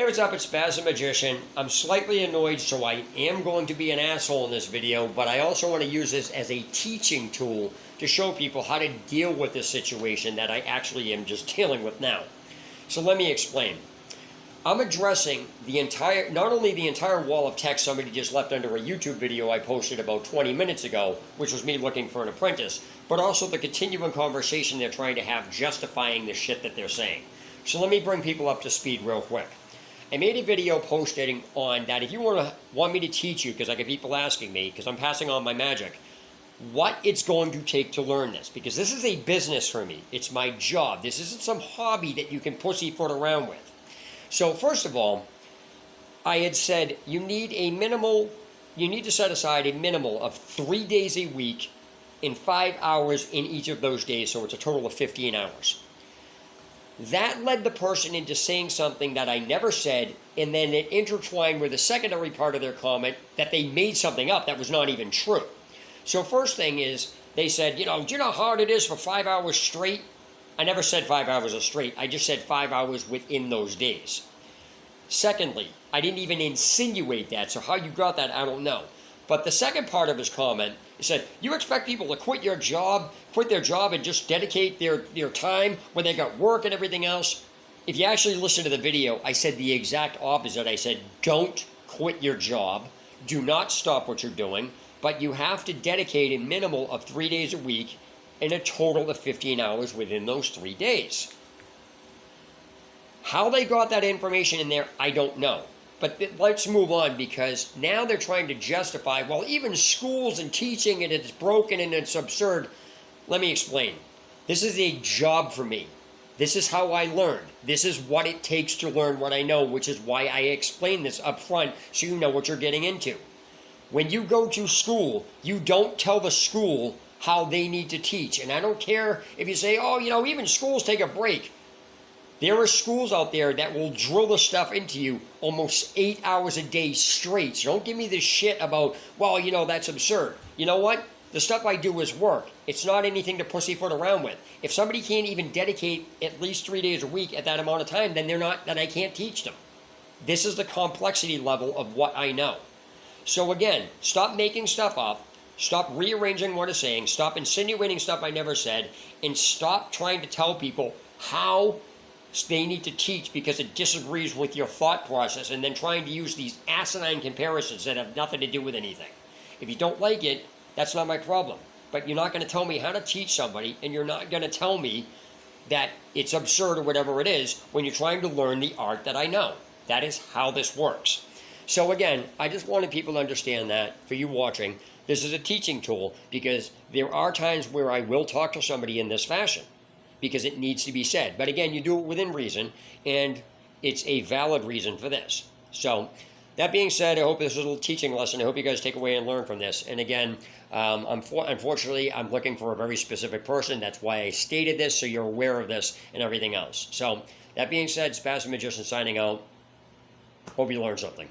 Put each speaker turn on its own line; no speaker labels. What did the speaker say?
Hey, what's up? It's Spaz the Magician. I'm slightly annoyed, so I am going to be an asshole in this video, but I also want to use this as a teaching tool to show people how to deal with this situation that I actually am just dealing with now. So let me explain. I'm addressing not only the entire wall of text somebody just left under a YouTube video I posted about 20 minutes ago, which was me looking for an apprentice, but also the continuing conversation they're trying to have justifying the shit that they're saying. So let me bring people up to speed real quick. I made a video posting on that if you want me to teach you, because I get people asking me, because I'm passing on my magic, what it's going to take to learn this. Because this is a business for me. It's my job. This isn't some hobby that you can pussyfoot around with. So first of all, I had said you need to set aside a minimal of 3 days a week in 5 hours in each of those days, so it's a total of 15 hours. That led the person into saying something that I never said, and then it intertwined with a secondary part of their comment that they made something up that was not even true. So first thing is, they said, do you know how hard it is for 5 hours straight? I never said 5 hours straight. I just said 5 hours within those days. Secondly, I didn't even insinuate that, so how you got that, I don't know. But the second part of his comment, he said, you expect people to quit their job and just dedicate their time when they got work and everything else? If you actually listen to the video, I said the exact opposite. I said, don't quit your job. Do not stop what you're doing, but you have to dedicate a minimal of 3 days a week and a total of 15 hours within those 3 days. How they got that information in there, I don't know. But let's move on, because now they're trying to justify, well, even schools and teaching, and it's broken and it's absurd. Let me explain. This is a job for me. This is how I learned. This is what it takes to learn what I know, which is why I explain this up front so you know what you're getting into. When you go to school, you don't tell the school how they need to teach. And I don't care if you say, oh, even schools take a break. There are schools out there that will drill the stuff into you almost 8 hours a day straight. So don't give me this shit about, well, that's absurd. You know what? The stuff I do is work. It's not anything to pussyfoot around with. If somebody can't even dedicate at least 3 days a week at that amount of time, then I can't teach them. This is the complexity level of what I know. So again, stop making stuff up. Stop rearranging what I'm saying. Stop insinuating stuff I never said. And stop trying to tell people how they need to teach because it disagrees with your thought process, and then trying to use these asinine comparisons that have nothing to do with anything. If you don't like it, that's not my problem. But you're not going to tell me how to teach somebody, and you're not going to tell me that it's absurd or whatever it is when you're trying to learn the art that I know. That is how this works. So again, I just wanted people to understand that, for you watching, this is a teaching tool, because there are times where I will talk to somebody in this fashion, because it needs to be said. But again, you do it within reason, and it's a valid reason for this. So that being said, I hope this is a little teaching lesson. I hope you guys take away and learn from this. And again, unfortunately, I'm looking for a very specific person. That's why I stated this, so you're aware of this and everything else. So that being said, Spaz the Magician signing out. Hope you learned something.